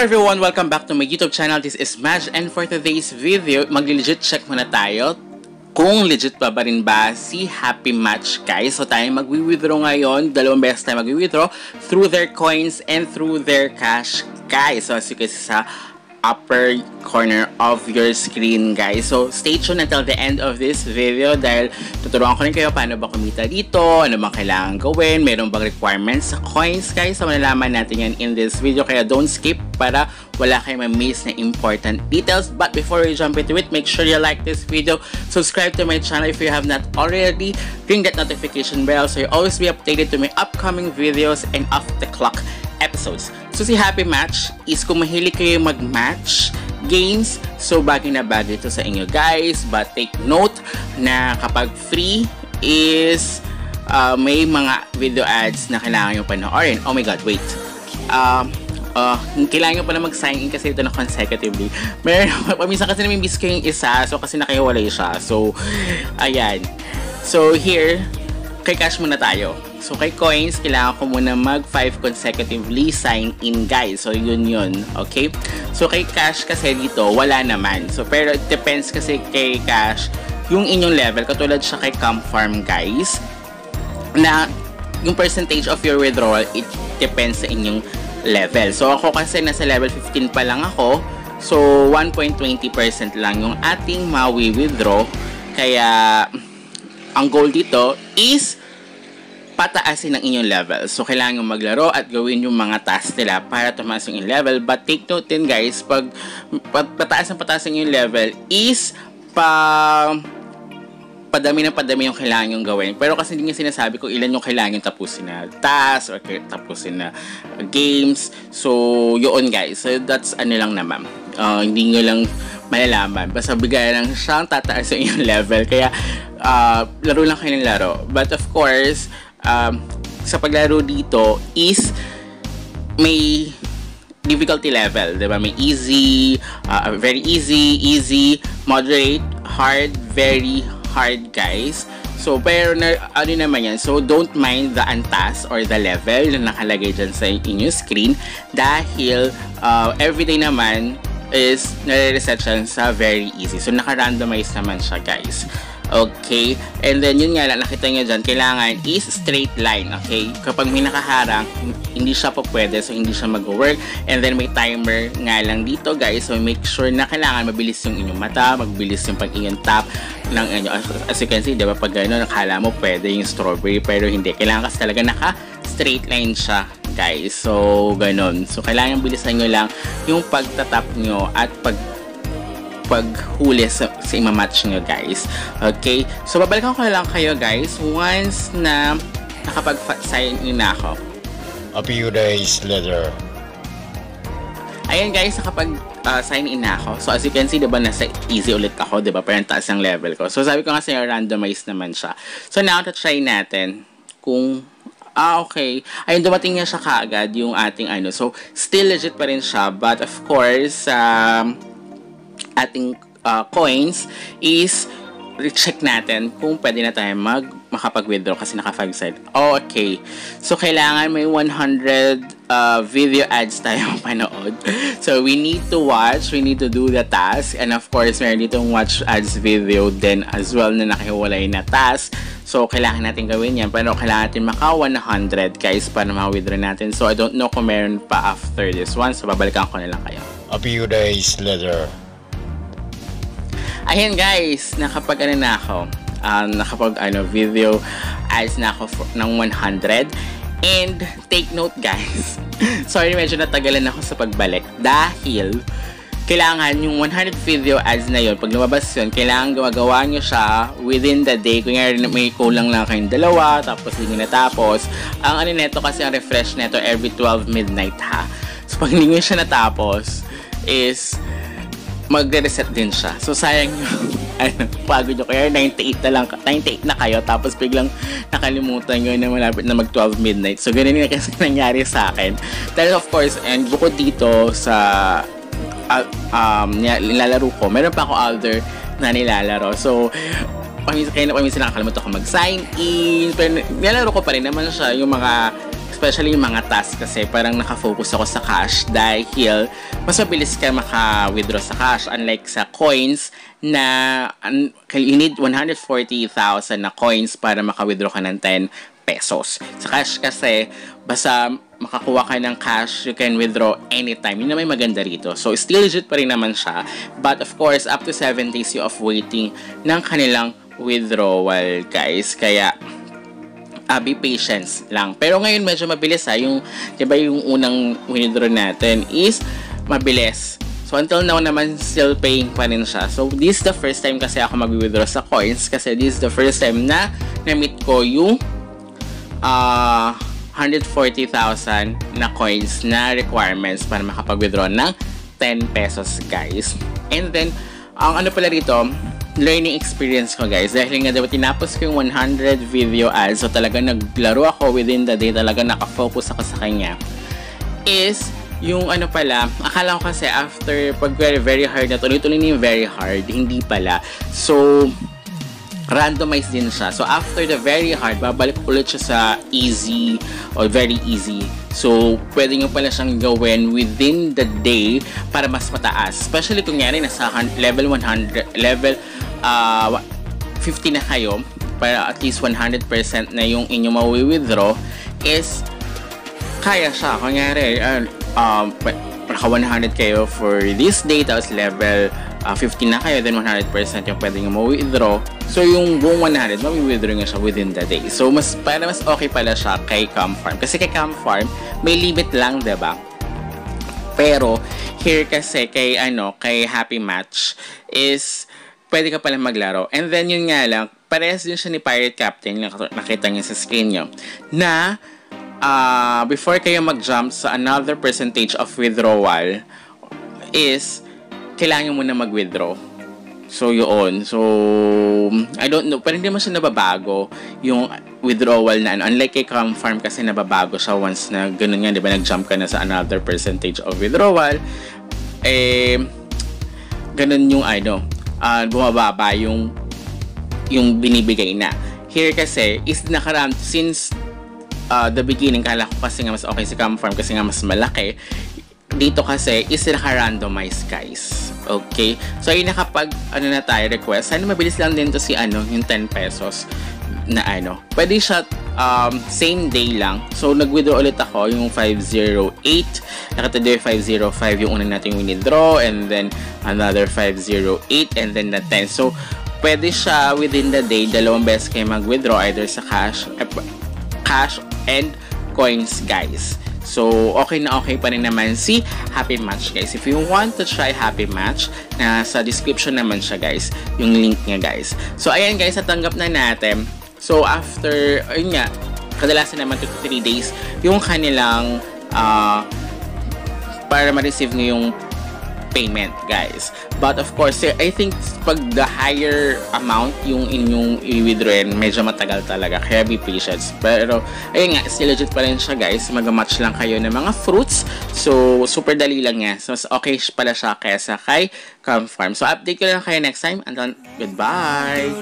everyone! Welcome back to my YouTube channel. This is Maj, and for today's video, mag-legit check muna tayo kung legit pa rin ba si Happy Match, guys. So tayo mag-withdraw ngayon. Dalawang beses tayo mag-withdraw through their coins and through their cash, guys. So as you can see sa upper corner of your screen, guys. So stay tuned until the end of this video dahil tuturuan ko rin kayo paano ba kumita dito, ano bang kailangan gawin, mayroon bang requirements sa coins, guys. So malalaman natin yan in this video, kaya don't skip para wala kayong ma-miss na important details. But before we jump into it, make sure you like this video, subscribe to my channel if you have not already, ring that notification bell so you always be updated to my upcoming videos and off the clock episodes. So si Happy Match is kung mahilig kayo mag-match games, so bagay na bagay ito sa inyo, guys. But take note na kapag free is may mga video ads na kailangan nyo panoorin. Oh my god, wait. Kailangan nyo pala mag-sign in kasi ito na consecutively. Paminsan kasi nami-miss ko yung isa, so kasi nakahiwalay siya. So, ayan. So here, kay cash muna tayo. So kay coins, kailangan ko muna mag-5 consecutively sign in, guys. So yun. Okay? So kay cash kasi dito, wala naman. So pero it depends kasi kay cash, yung inyong level, katulad siya kay Camp Farm, guys, na yung percentage of your withdrawal, it depends sa inyong level. So ako kasi nasa level 15 pa lang ako. So 1.20% lang yung ating mawi-withdraw. Kaya ang goal dito is pataasin ang inyong level. So, kailangan yung maglaro at gawin yung mga tasks nila para tumaas yung level. But take note din, guys, pag pataas yung level is padami yung kailangan yung gawin. Pero kasi hindi nga sinasabi ko ilan yung kailangan yung tapusin na tasks or tapusin na games. So, yun, guys. So, that's ano lang naman. Hindi nyo lang malalaman. Basta bigay lang siyang tataas yung inyong level. Kaya, laro lang kayo ng laro. But of course, sa paglaro dito is may difficulty level, diba? May easy, very easy, moderate, hard, very hard, guys. So, pero ano naman yan, so don't mind the antas or the level na nakalagay dyan sa inyong screen dahil everyday naman is nare-reset siya sa very easy. So, naka-randomize naman siya, guys. Okay, and then yun nga lang, nakita nyo dyan, kailangan is straight line, okay? Kapag may nakaharang, hindi siya po pwede, so hindi siya mag-work. And then may timer nga lang dito, guys, so make sure na kailangan mabilis yung inyong mata, mabilis yung pag-inyong tap ng inyo. As you can see, diba, pag gano'n, nakala mo pwede yung strawberry, pero hindi. Kailangan kasi talaga naka-straight line siya, guys. So, gano'n. So, kailangan bilisan nyo lang yung pagtatap nyo at paghuli sa ima-match nyo, guys. Okay? So, babalikan ko na lang kayo, guys, once na nakapag-sign in na ako. A few days later. Ayan, guys, nakapag-sign in na ako. So, as you can see, diba, nasa easy ulit ako, diba? Parang taas ang level ko. So, sabi ko nga sa'yo, randomized naman siya. So, now, try natin kung okay. Ayun, dumating niya siya kaagad yung ating ano. So, still legit pa rin siya. But, of course, ating coins is recheck natin kung pwede na tayo makapag-withdraw kasi naka-5 side. Okay. So, kailangan may 100 video ads tayong panood. So, we need to watch, we need to do the task, and of course, meron ditong watch ads video then as well na nakahiwalay na task. So, kailangan natin gawin yan. Pero kailangan natin maka 100, guys, para ma-withdraw natin. So, I don't know kung meron pa after this one. So, babalikan ko na lang kayo. A few days later. Ayan, guys, nakapag video ads na ako ng 100. And take note, guys, sorry medyo natagalan ako sa pagbalik dahil kailangan yung 100 video ads na yun, pag lumabas yun, kailangan gawagawa nyo siya within the day. Kung may kulang lang kayong dalawa tapos hindi natapos, ang ano neto kasi ang refresh neto every 12 midnight, ha. So pag hindi nyo siya natapos is magre-reset din siya. So, sayang yung pagod nyo. Kaya 98 na kayo. Tapos, biglang nakalimutan nyo na malapit na mag-12 midnight. So, ganun yung kasi nangyari sa akin. Dahil, of course, and bukod dito sa nilalaro ko, meron pa ako other na nilalaro. So, paminsan nakakalimutan ko mag-sign in. Pero, nilalaro ko pa rin naman siya yung mga especially yung mga tasks kasi parang nakafocus ako sa cash dahil mas mabilis ka maka-withdraw sa cash unlike sa coins na you need 140,000 na coins para maka-withdraw ka ng 10 pesos. Sa cash kasi, basta makakuha ka ng cash, you can withdraw anytime. Yun na may maganda rito. So, still legit pa rin naman siya. But of course, up to 7 days you of waiting ng kanilang withdrawal, guys. Kaya, be patience lang. Pero ngayon medyo mabilis yung, diba yung unang withdraw natin is mabilis. So until now naman still paying pa rin siya. So this is the first time kasi ako mag-withdraw sa coins kasi this is the first time na na-meet ko yung 140,000 na coins na requirements para makapag-withdraw ng 10 pesos, guys. And then, ang ano pala rito, learning experience ko, guys, dahil nga diba tinapos ko yung 100 video ads, so talaga naglaro ako within the day, talaga nakafocus ako sa kanya, is yung ano pala, akala ko kasi after pag very hard na tuloy-tuloy na yung very hard, hindi pala. So randomized din siya. So after the very hard, babalik ulit siya sa easy or very easy. So pwede nyo pala siyang gawin within the day para mas mataas. Especially kung yari nasa level 100, level 50 na kayo, para at least 100% na yung inyong mawi-withdraw is kaya siya. Kung yari, naka 100 kayo for this day, tapos level 50 na kayo, then 100% yung pwede nyo ma-withdraw. So, yung buong 100, ma-withdraw nyo siya within the day. So, mas okay pala siya kay Camfarm. Kasi kay Camfarm, may limit lang, diba? Pero, here kasi kay Happy Match is pwede ka pala maglaro. And then, yun nga lang, parehas din siya ni Pirate Captain, nakita niya sa screen nyo, na before kayo mag-jump sa another percentage of withdrawal is kailangan mo na mag-withdraw. So, yun. So, I don't know. Pero hindi naman siya nababago yung withdrawal na unlike kay Camfarm kasi nababago siya once na ganun nga, di ba, nag-jump ka na sa another percentage of withdrawal. Ganun yung, bumababa yung binibigay na. Here kasi, is since the beginning, kala ko kasi nga mas okay si Camfarm kasi nga mas malaki. Dito kasi is naka-randomize, guys. Okay? So, ayun na kapag na tayo request. Sana mabilis lang din to si yung 10 pesos na Pwede siya same day lang. So, nag-withdraw ulit ako yung 508. Nakatado yung 505 yung una nating withdraw. And then, another 508. And then the 10. So, pwede siya within the day. 2 beses kayo mag-withdraw either sa cash and coins, guys. So, okay na okay pa rin naman si Happy Match, guys. If you want to try Happy Match, nasa description naman siya, guys. Yung link niya, guys. So, ayan, guys, natanggap na natin. So, after, ayun nga, kadalasan naman 2 to 3 days, yung kanilang, para ma-receive nyo yung payment, guys. But of course, I think pag the higher amount yung inyong i-withdraw, medyo matagal talaga. Kaya be patient. Pero, ayun nga, still legit pa rin siya, guys. Mag-match lang kayo ng mga fruits. So, super dali lang nga. So, mas okay pala siya kaysa kay Camfarm. So, update ko lang kayo next time. Until, goodbye!